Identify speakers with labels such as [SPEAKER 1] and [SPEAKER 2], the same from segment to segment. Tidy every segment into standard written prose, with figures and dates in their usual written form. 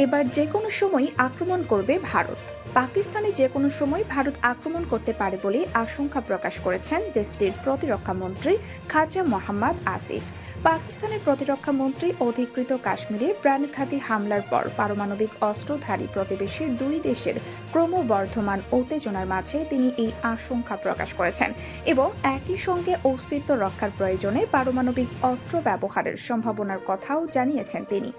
[SPEAKER 1] এবার যে কোনো সময় আক্রমণ করবে ভারত। পাকিস্তানে যে কোনো সময় ভারত আক্রমণ করতে পারে বলে আশঙ্কা প্রকাশ করেছেন দেশটির প্রতিরক্ষা মন্ত্রী খাজা মোহাম্মদ আসিফ। পাকিস্তানের প্রতিরক্ষা মন্ত্রী অধিকৃত কাশ্মীরে প্রাণঘাতী হামলার পর পারমাণবিক অস্ত্রধারী প্রতিবেশী দুই দেশের ক্রমবর্ধমান উত্তেজনার মাঝে তিনি এই আশঙ্কা প্রকাশ করেছেন এবং একই সঙ্গে অস্তিত্ব রক্ষার প্রয়োজনে পারমাণবিক অস্ত্র ব্যবহারের সম্ভাবনার কথাও জানিয়েছেন তিনি।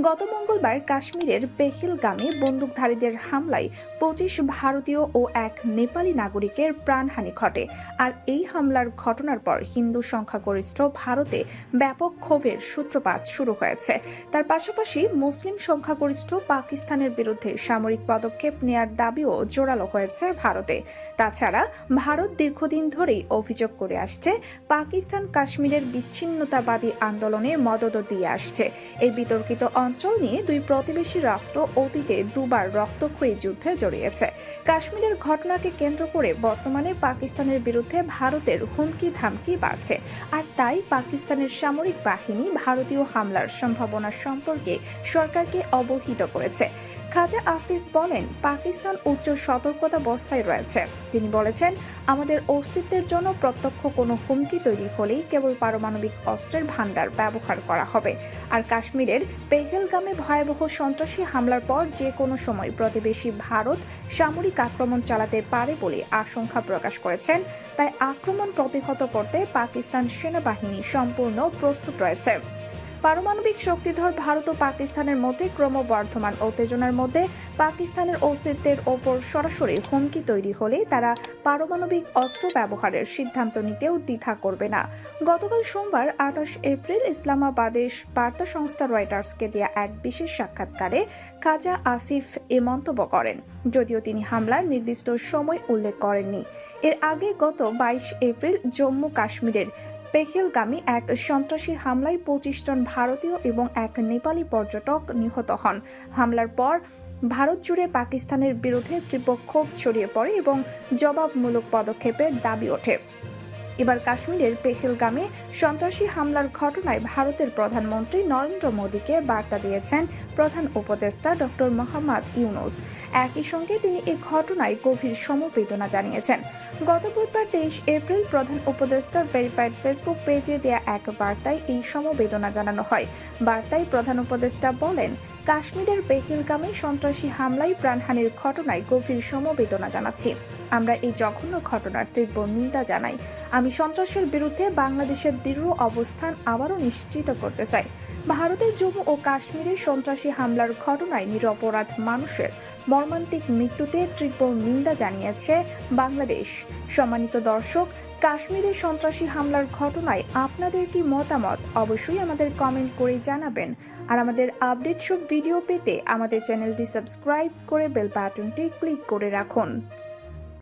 [SPEAKER 1] গত মঙ্গলবার কাশ্মীরের পেহেলগামে বন্দুকধারীদের হামলায় ২৫ ভারতীয় ও এক নেপালি নাগরিকের প্রাণহানি ঘটে। আর এই হামলার ঘটনার পর হিন্দু সংখ্যাগরিষ্ঠ ভারতে ব্যাপক ক্ষোভের সূত্রপাত শুরু হয়েছে। তার পাশাপাশি মুসলিম সংখ্যাগরিষ্ঠ পাকিস্তানের বিরুদ্ধে সামরিক পদক্ষেপ নেয়ার দাবিও জোরালো হয়েছে ভারতে। তাছাড়া ভারত দীর্ঘদিন ধরেই অভিযোগ করে আসছে পাকিস্তান কাশ্মীরের বিচ্ছিন্নতাবাদী আন্দোলনে মদত দিয়ে আসছে। এই বিতর্কিত অঞ্চল নিয়ে দুই প্রতিবেশী রাষ্ট্র অতীতে দুবার রক্তক্ষয়ী যুদ্ধে জড়িয়েছে। কাশ্মীরের ঘটনাকে কেন্দ্র করে বর্তমানে পাকিস্তানের বিরুদ্ধে ভারতের হুমকি ধামকি বাড়ছে। আর তাই পাকিস্তানের সামরিক বাহিনী ভারতীয় হামলার সম্ভাবনা সম্পর্কে সরকারকে অবহিত করেছে। খাজা আসিফ বলেন, পাকিস্তান উচ্চ সতর্কতাবস্থায় রয়েছে। তিনি বলেছেন, আমাদের অস্তিত্বের জন্য প্রত্যক্ষ কোনো হুমকি তৈরি হলেই কেবল পারমাণবিক অস্ত্রের ভান্ডার ব্যবহার করা হবে। আর কাশ্মীরের পেহেলগামে ভয়াবহ সন্ত্রাসী হামলার পর যে কোনো সময় প্রতিবেশী ভারত সামরিক আক্রমণ চালাতে পারে বলে আশঙ্কা প্রকাশ করেছেন। তাই আক্রমণ প্রতিহত করতে পাকিস্তান সেনাবাহিনী সম্পূর্ণ প্রস্তুত রয়েছে। পারমাণবিক শক্তিধর ভারত ও পাকিস্তানের মধ্যে ক্রমবর্ধমান উত্তেজনার মধ্যে পাকিস্তানের অস্তিত্বের ওপর সরাসরি হুমকি তৈরি হলে তারা পারমাণবিক অস্ত্র ব্যবহারের সিদ্ধান্ত নিতেও দ্বিধা করবে না। গতকাল সোমবার ২৮ এপ্রিল ইসলামাবাদে বার্তা সংস্থা রয়টার্সকে দেয়া এক বিশেষ সাক্ষাৎকারে খাজা আসিফ এ মন্তব্য করেন, যদিও তিনি হামলার নির্দিষ্ট সময় উল্লেখ করেননি। এর আগে গত ২২ এপ্রিল জম্মু কাশ্মীরের পেহেলগামী এক সন্ত্রাসী হামলায় ২৫ জন ভারতীয় এবং এক নেপালি পর্যটক নিহত হন। হামলার পর ভারত জুড়ে পাকিস্তানের বিরুদ্ধে তীব্র ক্ষোভ ছড়িয়ে পড়ে এবং জবাবমূলক পদক্ষেপের দাবি ওঠে। এবার কাশ্মীরের পেহেলগামে সন্ত্রাসী হামলার ঘটনায় ভারতের প্রধানমন্ত্রী নরেন্দ্র মোদীকে বার্তা দিয়েছেন প্রধান উপদেষ্টা ডক্টর মোহাম্মদ ইউনূস। একই সঙ্গে তিনি এই ঘটনায় গভীর সমবেদনা জানিয়েছেন। গত বুধবার ২৩ এপ্রিল প্রধান উপদেষ্টার ভেরিফাইড ফেসবুক পেজে দেয়া এক বার্তায় এই সমবেদনা জানানো হয়। বার্তায় প্রধান উপদেষ্টা বলেন, কাশ্মীরের পেহেলগামে সন্ত্রাসী হামলায় প্রাণহানির ঘটনায় গভীর সমবেদনা জানাচ্ছি। আমরা এই জঘন্য ঘটনার তীব্র নিন্দা জানাই। আমি সন্ত্রাসের বিরুদ্ধে বাংলাদেশের দৃঢ় অবস্থান আবারও নিশ্চিত করতে চাই। ভারতের জম্মু ও কাশ্মীরে সন্ত্রাসী হামলার ঘটনায় নিরপরাধ মানুষের মর্মান্তিক মৃত্যুতে তীব্র নিন্দা জানিয়েছে বাংলাদেশ। সম্মানিত দর্শক, কাশ্মীরে সন্ত্রাসী হামলার ঘটনায় আপনাদের কি মতামত অবশ্যই আমাদের কমেন্ট করে জানাবেন। আর আমাদের আপডেট সব ভিডিও পেতে আমাদের চ্যানেলটি সাবস্ক্রাইব করে বেল বাটনটি ক্লিক করে রাখুন।